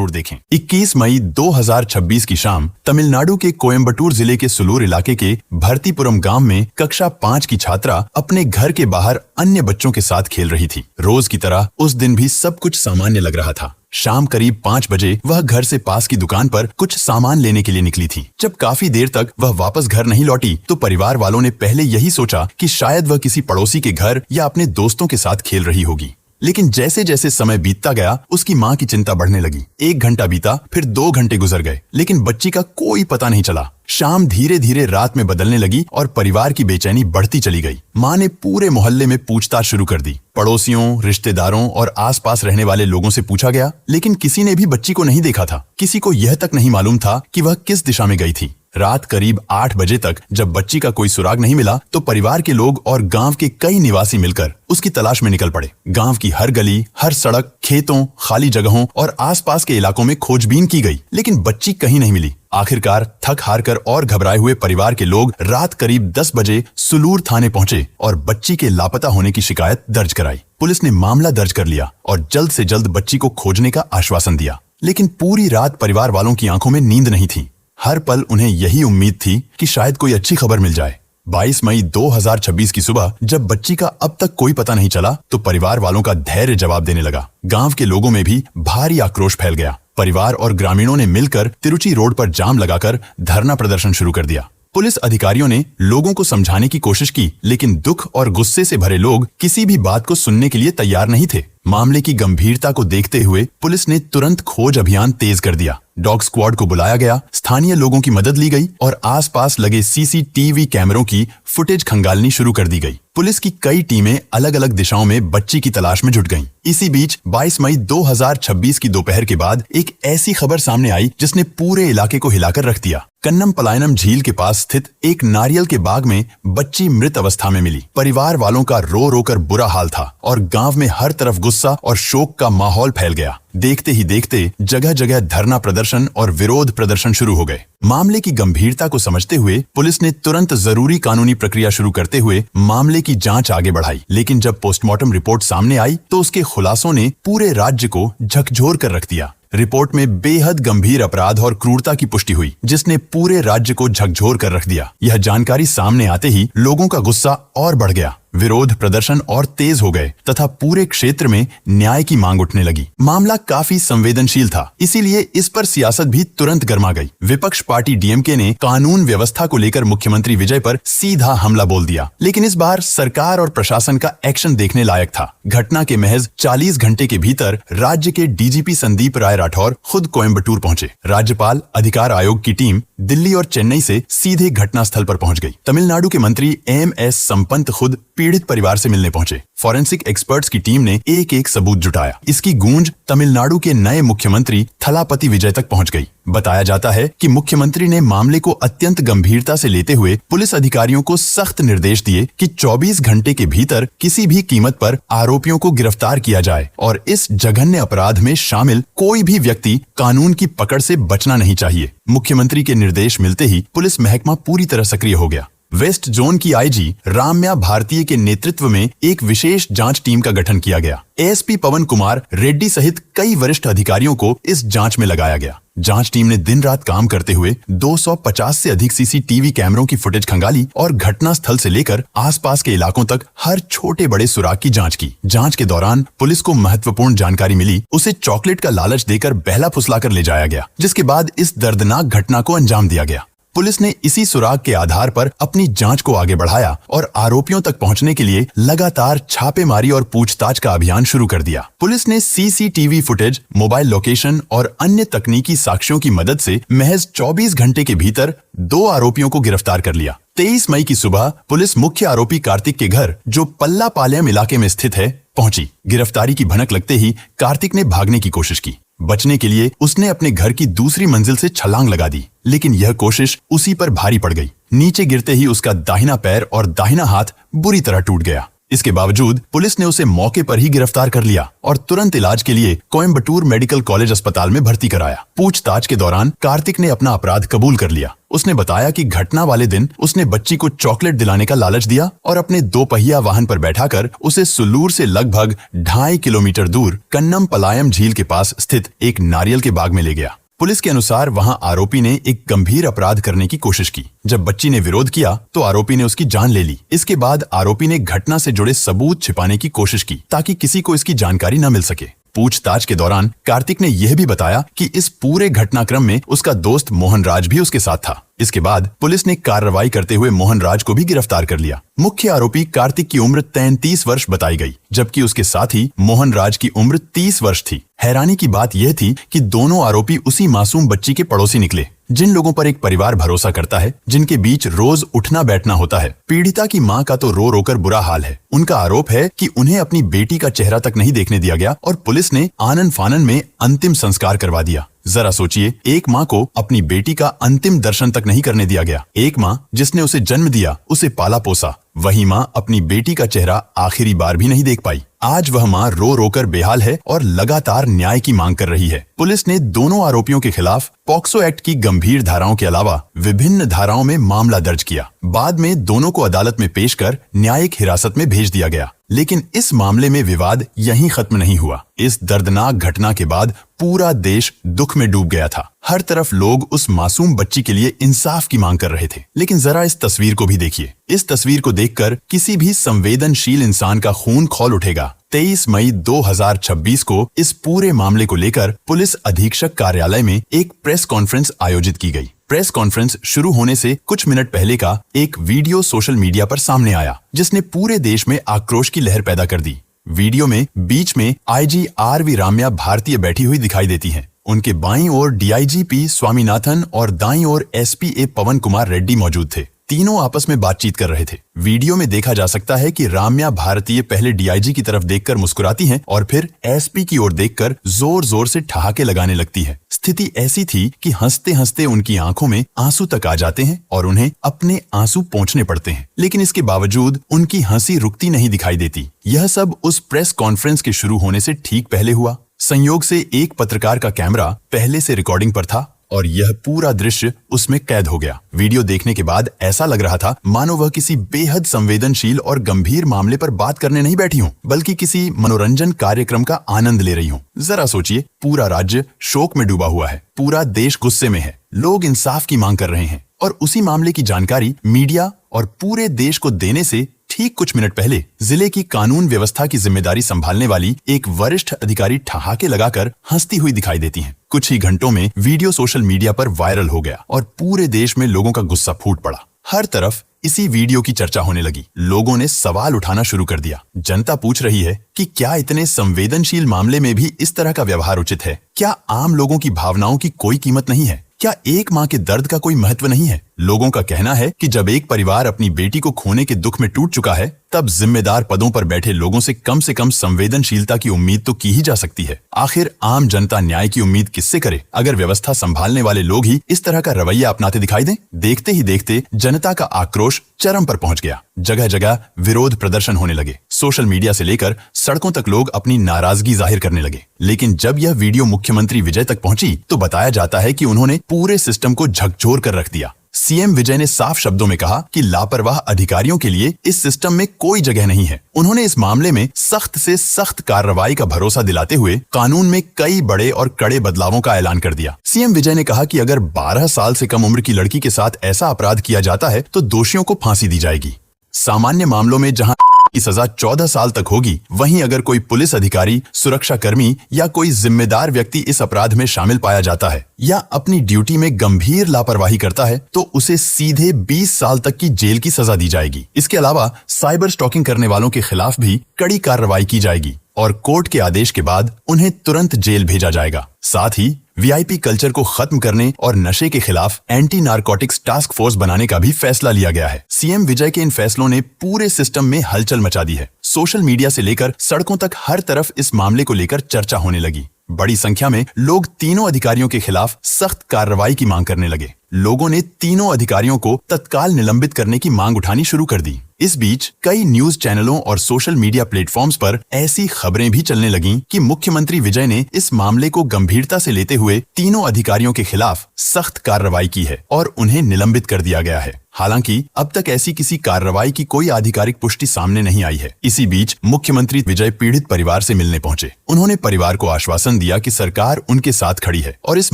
जरूर देखें। 21 मई 2026 की शाम तमिलनाडु के कोयम्बटूर जिले के सुलूर इलाके के भरतीपुरम गांव में कक्षा 5 की छात्रा अपने घर के बाहर अन्य बच्चों के साथ खेल रही थी। रोज की तरह उस दिन भी सब कुछ सामान्य लग रहा था। शाम करीब 5 बजे वह घर से पास की दुकान पर कुछ सामान लेने के लिए निकली थी। जब काफी देर तक वह वापस घर नहीं लौटी तो परिवार वालों ने पहले यही सोचा कि शायद वह किसी पड़ोसी के घर या अपने दोस्तों के साथ खेल रही होगी। लेकिन जैसे जैसे समय बीतता गया उसकी माँ की चिंता बढ़ने लगी। 1 घंटा बीता, फिर 2 घंटे गुजर गए, लेकिन बच्ची का कोई पता नहीं चला। शाम धीरे धीरे रात में बदलने लगी और परिवार की बेचैनी बढ़ती चली गई। माँ ने पूरे मोहल्ले में पूछताछ शुरू कर दी। पड़ोसियों, रिश्तेदारों और आसपास रहने वाले लोगों से पूछा गया, लेकिन किसी ने भी बच्ची को नहीं देखा था। किसी को यह तक नहीं मालूम था कि वह किस दिशा में गई थी। रात करीब 8 बजे तक जब बच्ची का कोई सुराग नहीं मिला तो परिवार के लोग और गांव के कई निवासी मिलकर उसकी तलाश में निकल पड़े। गांव की हर गली, हर सड़क, खेतों, खाली जगहों और आसपास के इलाकों में खोजबीन की गई, लेकिन बच्ची कहीं नहीं मिली। आखिरकार थक हार कर और घबराए हुए परिवार के लोग रात करीब 10 बजे सुलूर थाने पहुंचे और बच्ची के लापता होने की शिकायत दर्ज कराई। पुलिस ने मामला दर्ज कर लिया और जल्द से जल्द बच्ची को खोजने का आश्वासन दिया। लेकिन पूरी रात परिवार वालों की आंखों में नींद नहीं थी। हर पल उन्हें यही उम्मीद थी कि शायद कोई अच्छी खबर मिल जाए। 22 मई 2026 की सुबह जब बच्ची का अब तक कोई पता नहीं चला तो परिवार वालों का धैर्य जवाब देने लगा। गांव के लोगों में भी भारी आक्रोश फैल गया। परिवार और ग्रामीणों ने मिलकर तिरुचि रोड पर जाम लगाकर धरना प्रदर्शन शुरू कर दिया। पुलिस अधिकारियों ने लोगों को समझाने की कोशिश की, लेकिन दुख और गुस्से से भरे लोग किसी भी बात को सुनने के लिए तैयार नहीं थे। मामले की गंभीरता को देखते हुए पुलिस ने तुरंत खोज अभियान तेज कर दिया। डॉग स्क्वाड को बुलाया गया, स्थानीय लोगों की मदद ली गई और आसपास लगे सीसीटीवी कैमरों की फुटेज खंगालनी शुरू कर दी गई। पुलिस की कई टीमें अलग अलग दिशाओं में बच्ची की तलाश में जुट गईं। इसी बीच 22 मई 2026 की दोपहर के बाद एक ऐसी खबर सामने आई जिसने पूरे इलाके को हिलाकर रख दिया। कन्नम पलायनम झील के पास स्थित एक नारियल के बाग में बच्ची मृत अवस्था में मिली। परिवार वालों का रो रो कर बुरा हाल था और गांव में हर तरफ गुस्सा और शोक का माहौल फैल गया। देखते ही देखते जगह जगह धरना प्रदर्शन और विरोध प्रदर्शन शुरू हो गए। मामले की गंभीरता को समझते हुए पुलिस ने तुरंत जरूरी कानूनी प्रक्रिया शुरू करते हुए मामले की जांच आगे बढ़ाई। लेकिन जब पोस्टमार्टम रिपोर्ट सामने आई तो उसके खुलासों ने पूरे राज्य को झकझोर कर रख दिया। रिपोर्ट में बेहद गंभीर अपराध और क्रूरता की पुष्टि हुई जिसने पूरे राज्य को झकझोर कर रख दिया। यह जानकारी सामने आते ही लोगों का गुस्सा और बढ़ गया। विरोध प्रदर्शन और तेज हो गए तथा पूरे क्षेत्र में न्याय की मांग उठने लगी। मामला काफी संवेदनशील था, इसीलिए इस पर सियासत भी तुरंत गर्मा गई। विपक्ष पार्टी डीएमके ने कानून व्यवस्था को लेकर मुख्यमंत्री विजय पर सीधा हमला बोल दिया, लेकिन इस बार सरकार और प्रशासन का एक्शन देखने लायक था। घटना के महज 40 घंटे के भीतर राज्य के डीजीपी संदीप राय राठौर खुद कोयम्बटूर पहुंचे। राज्यपाल, अधिकार आयोग की टीम दिल्ली और चेन्नई से सीधे घटनास्थल पर पहुंच गई। तमिलनाडु के मंत्री एम.एस. संपंत खुद पीड़ित परिवार से मिलने पहुंचे। फॉरेंसिक एक्सपर्ट्स की टीम ने एक एक सबूत जुटाया। इसकी गूंज तमिलनाडु के नए मुख्यमंत्री थलापति विजय तक पहुंच गई। बताया जाता है कि मुख्यमंत्री ने मामले को अत्यंत गंभीरता से लेते हुए पुलिस अधिकारियों को सख्त निर्देश दिए कि 24 घंटे के भीतर किसी भी कीमत पर आरोपियों को गिरफ्तार किया जाए और इस जघन्य अपराध में शामिल कोई भी व्यक्ति कानून की पकड़ से बचना नहीं चाहिए। मुख्यमंत्री के निर्देश मिलते ही पुलिस महकमा पूरी तरह सक्रिय हो गया। वेस्ट जोन की आईजी राम्या भारतीय के नेतृत्व में एक विशेष जांच टीम का गठन किया गया। एएसपी पवन कुमार रेड्डी सहित कई वरिष्ठ अधिकारियों को इस जांच में लगाया गया। जांच टीम ने दिन रात काम करते हुए 250 से अधिक सीसीटीवी कैमरों की फुटेज खंगाली और घटना स्थल से लेकर आसपास के इलाकों तक हर छोटे बड़े सुराग की जांच की। जांच के दौरान पुलिस को महत्वपूर्ण जानकारी मिली। उसे चॉकलेट का लालच देकर बहला फुसलाकर ले जाया गया, जिसके बाद इस दर्दनाक घटना को अंजाम दिया गया। पुलिस ने इसी सुराग के आधार पर अपनी जांच को आगे बढ़ाया और आरोपियों तक पहुंचने के लिए लगातार छापेमारी और पूछताछ का अभियान शुरू कर दिया। पुलिस ने सीसीटीवी फुटेज, मोबाइल लोकेशन और अन्य तकनीकी साक्ष्यों की मदद से महज 24 घंटे के भीतर 2 आरोपियों को गिरफ्तार कर लिया। 23 मई की सुबह पुलिस मुख्य आरोपी कार्तिक के घर, जो पल्लापालयम इलाके में स्थित है, पहुंची। गिरफ्तारी की भनक लगते ही कार्तिक ने भागने की कोशिश की। बचने के लिए उसने अपने घर की दूसरी मंजिल से छलांग लगा दी, लेकिन यह कोशिश उसी पर भारी पड़ गई। नीचे गिरते ही उसका दाहिना पैर और दाहिना हाथ बुरी तरह टूट गया। इसके बावजूद पुलिस ने उसे मौके पर ही गिरफ्तार कर लिया और तुरंत इलाज के लिए कोयम्बटूर मेडिकल कॉलेज अस्पताल में भर्ती कराया। पूछताछ के दौरान कार्तिक ने अपना अपराध कबूल कर लिया। उसने बताया कि घटना वाले दिन उसने बच्ची को चॉकलेट दिलाने का लालच दिया और अपने 2 पहिया वाहन पर बैठाकर उसे सुल्लूर से लगभग 2.5 किलोमीटर दूर कन्नम पलायम झील के पास स्थित एक नारियल के बाग में ले गया। पुलिस के अनुसार वहां आरोपी ने एक गंभीर अपराध करने की कोशिश की। जब बच्ची ने विरोध किया तो आरोपी ने उसकी जान ले ली। इसके बाद आरोपी ने घटना से जुड़े सबूत छिपाने की कोशिश की ताकि किसी को इसकी जानकारी न मिल सके। पूछताछ के दौरान कार्तिक ने यह भी बताया कि इस पूरे घटनाक्रम में उसका दोस्त मोहन राज भी उसके साथ था। इसके बाद पुलिस ने कार्रवाई करते हुए मोहन राज को भी गिरफ्तार कर लिया। मुख्य आरोपी कार्तिक की उम्र 33 वर्ष बताई गई, जबकि उसके साथी मोहन राज की उम्र 30 वर्ष थी। हैरानी की बात यह थी कि दोनों आरोपी उसी मासूम बच्ची के पड़ोसी निकले, जिन लोगों पर एक परिवार भरोसा करता है, जिनके बीच रोज उठना बैठना होता है। पीड़िता की मां का तो रो रोकर बुरा हाल है। उनका आरोप है कि उन्हें अपनी बेटी का चेहरा तक नहीं देखने दिया गया और पुलिस ने आनन फानन में अंतिम संस्कार करवा दिया। जरा सोचिए, एक माँ को अपनी बेटी का अंतिम दर्शन तक नहीं करने दिया गया। एक माँ जिसने उसे जन्म दिया, उसे पाला पोसा, वही माँ अपनी बेटी का चेहरा आखिरी बार भी नहीं देख पाई। आज वह माँ रो रोकर बेहाल है और लगातार न्याय की मांग कर रही है। पुलिस ने दोनों आरोपियों के खिलाफ पॉक्सो एक्ट की गंभीर धाराओं के अलावा विभिन्न धाराओं में मामला दर्ज किया। बाद में दोनों को अदालत में पेश कर न्यायिक हिरासत में भेज दिया गया। लेकिन इस मामले में विवाद यहीं खत्म नहीं हुआ। इस दर्दनाक घटना के बाद पूरा देश दुख में डूब गया था। हर तरफ लोग उस मासूम बच्ची के लिए इंसाफ की मांग कर रहे थे। लेकिन जरा इस तस्वीर को भी देखिए। इस तस्वीर को देखकर किसी भी संवेदनशील इंसान का खून खौल उठेगा। 23 मई 2026 को इस पूरे मामले को लेकर पुलिस अधीक्षक कार्यालय में एक प्रेस कॉन्फ्रेंस आयोजित की गई। प्रेस कॉन्फ्रेंस शुरू होने से कुछ मिनट पहले का एक वीडियो सोशल मीडिया पर सामने आया, जिसने पूरे देश में आक्रोश की लहर पैदा कर दी। वीडियो में बीच में आईजी आरवी राम्या भारतीय बैठी हुई दिखाई देती हैं। उनके बाईं ओर डीआईजीपी स्वामीनाथन और दाईं ओर एसपी पवन कुमार रेड्डी मौजूद थे। तीनों आपस में बातचीत कर रहे थे। वीडियो में देखा जा सकता है कि राम्या भारतीय पहले डीआईजी की तरफ देखकर मुस्कुराती हैं और फिर एसपी की ओर देखकर जोर जोर से ठहाके लगाने लगती है। स्थिति ऐसी थी कि हंसते हंसते उनकी आंखों में आंसू तक आ जाते हैं और उन्हें अपने आंसू पोंछने पड़ते हैं। लेकिन इसके बावजूद उनकी हंसी रुकती नहीं दिखाई देती। यह सब उस प्रेस कॉन्फ्रेंस के शुरू होने से ठीक पहले हुआ। संयोग से एक पत्रकार का कैमरा पहले से रिकॉर्डिंग पर था और यह पूरा दृश्य उसमें कैद हो गया। वीडियो देखने के बाद ऐसा लग रहा था मानो वह किसी बेहद संवेदनशील और गंभीर मामले पर बात करने नहीं बैठी हूँ, बल्कि किसी मनोरंजन कार्यक्रम का आनंद ले रही हूँ। जरा सोचिए, पूरा राज्य शोक में डूबा हुआ है, पूरा देश गुस्से में है, लोग इंसाफ की मांग कर रहे हैं और उसी मामले की जानकारी मीडिया और पूरे देश को देने से ठीक कुछ मिनट पहले जिले की कानून व्यवस्था की जिम्मेदारी संभालने वाली एक वरिष्ठ अधिकारी ठहाके लगाकर हंसती हुई दिखाई देती हैं। कुछ ही घंटों में वीडियो सोशल मीडिया पर वायरल हो गया और पूरे देश में लोगों का गुस्सा फूट पड़ा। हर तरफ इसी वीडियो की चर्चा होने लगी। लोगों ने सवाल उठाना शुरू कर दिया। जनता पूछ रही है कि क्या इतने संवेदनशील मामले में भी इस तरह का व्यवहार उचित है? क्या आम लोगों की भावनाओं की कोई कीमत नहीं है? क्या एक माँ के दर्द का कोई महत्व नहीं है? लोगों का कहना है कि जब एक परिवार अपनी बेटी को खोने के दुख में टूट चुका है, तब जिम्मेदार पदों पर बैठे लोगों से कम संवेदनशीलता की उम्मीद तो की ही जा सकती है। आखिर आम जनता न्याय की उम्मीद किससे करे, अगर व्यवस्था संभालने वाले लोग ही इस तरह का रवैया अपनाते दिखाई दें? देखते ही देखते जनता का आक्रोश चरम पर पहुंच गया। जगह जगह विरोध प्रदर्शन होने लगे। सोशल मीडिया से लेकर सड़कों तक लोग अपनी नाराजगी जाहिर करने लगे। लेकिन जब यह वीडियो मुख्यमंत्री विजय तक पहुंची तो बताया जाता है कि उन्होंने पूरे सिस्टम को झकझोर कर रख दिया। सीएम विजय ने साफ शब्दों में कहा कि लापरवाह अधिकारियों के लिए इस सिस्टम में कोई जगह नहीं है। उन्होंने इस मामले में सख्त से सख्त कार्रवाई का भरोसा दिलाते हुए कानून में कई बड़े और कड़े बदलावों का ऐलान कर दिया। सीएम विजय ने कहा कि अगर 12 साल से कम उम्र की लड़की के साथ ऐसा अपराध किया जाता है तो दोषियों को फांसी दी जाएगी। सामान्य मामलों में जहां की सजा 14 साल तक होगी, वहीं अगर कोई पुलिस अधिकारी, सुरक्षा कर्मी या कोई जिम्मेदार व्यक्ति इस अपराध में शामिल पाया जाता है या अपनी ड्यूटी में गंभीर लापरवाही करता है तो उसे सीधे 20 साल तक की जेल की सजा दी जाएगी। इसके अलावा साइबर स्टॉकिंग करने वालों के खिलाफ भी कड़ी कार्रवाई की जाएगी और कोर्ट के आदेश के बाद उन्हें तुरंत जेल भेजा जाएगा। साथ ही वीआईपी कल्चर को खत्म करने और नशे के खिलाफ एंटी नारकोटिक्स टास्क फोर्स बनाने का भी फैसला लिया गया है। सीएम विजय के इन फैसलों ने पूरे सिस्टम में हलचल मचा दी है। सोशल मीडिया से लेकर सड़कों तक हर तरफ इस मामले को लेकर चर्चा होने लगी। बड़ी संख्या में लोग तीनों अधिकारियों के खिलाफ सख्त कार्रवाई की मांग करने लगे। लोगों ने तीनों अधिकारियों को तत्काल निलंबित करने की मांग उठानी शुरू कर दी। इस बीच कई न्यूज चैनलों और सोशल मीडिया प्लेटफॉर्म्स पर ऐसी खबरें भी चलने लगीं कि मुख्यमंत्री विजय ने इस मामले को गंभीरता से लेते हुए तीनों अधिकारियों के खिलाफ सख्त कार्रवाई की है और उन्हें निलंबित कर दिया गया है। हालांकि अब तक ऐसी किसी कार्रवाई की कोई आधिकारिक पुष्टि सामने नहीं आई है। इसी बीच मुख्यमंत्री विजय पीड़ित परिवार से मिलने पहुंचे। उन्होंने परिवार को आश्वासन दिया कि सरकार उनके साथ खड़ी है और इस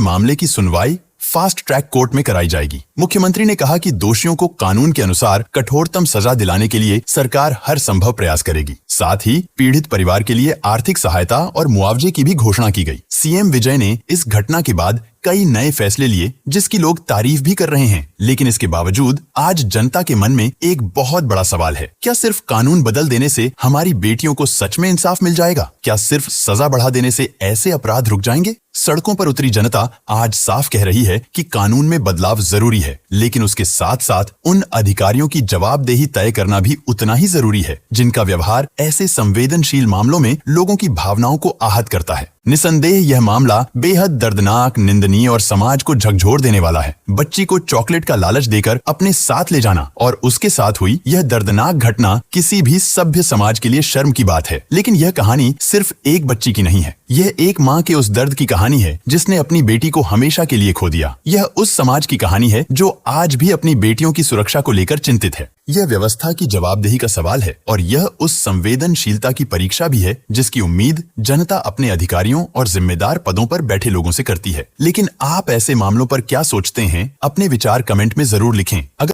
मामले की सुनवाई फास्ट ट्रैक कोर्ट में कराई जाएगी। मुख्यमंत्री ने कहा कि दोषियों को कानून के अनुसार कठोरतम सजा दिलाने के लिए सरकार हर संभव प्रयास करेगी। साथ ही पीड़ित परिवार के लिए आर्थिक सहायता और मुआवजे की भी घोषणा की गई। सीएम विजय ने इस घटना के बाद कई नए फैसले लिए जिसकी लोग तारीफ भी कर रहे हैं, लेकिन इसके बावजूद आज जनता के मन में एक बहुत बड़ा सवाल है। क्या सिर्फ कानून बदल देने से हमारी बेटियों को सच में इंसाफ मिल जाएगा? क्या सिर्फ सजा बढ़ा देने से ऐसे अपराध रुक जाएंगे? सड़कों पर उतरी जनता आज साफ कह रही है कि कानून में बदलाव जरूरी है, लेकिन उसके साथ साथ उन अधिकारियों की जवाबदेही तय करना भी उतना ही जरूरी है जिनका व्यवहार ऐसे संवेदनशील मामलों में लोगों की भावनाओं को आहत करता है। निसंदेह यह मामला बेहद दर्दनाक, निंदनीय और समाज को झकझोर देने वाला है। बच्ची को चॉकलेट का लालच देकर अपने साथ ले जाना और उसके साथ हुई यह दर्दनाक घटना किसी भी सभ्य समाज के लिए शर्म की बात है। लेकिन यह कहानी सिर्फ एक बच्ची की नहीं है। यह एक माँ के उस दर्द की कहानी है जिसने अपनी बेटी को हमेशा के लिए खो दिया। यह उस समाज की कहानी है जो आज भी अपनी बेटियों की सुरक्षा को लेकर चिंतित है। यह व्यवस्था की जवाबदेही का सवाल है और यह उस संवेदनशीलता की परीक्षा भी है जिसकी उम्मीद जनता अपने अधिकारियों और जिम्मेदार पदों पर बैठे लोगों से करती है। लेकिन आप ऐसे मामलों पर क्या सोचते हैं? अपने विचार कमेंट में जरूर लिखें। अगर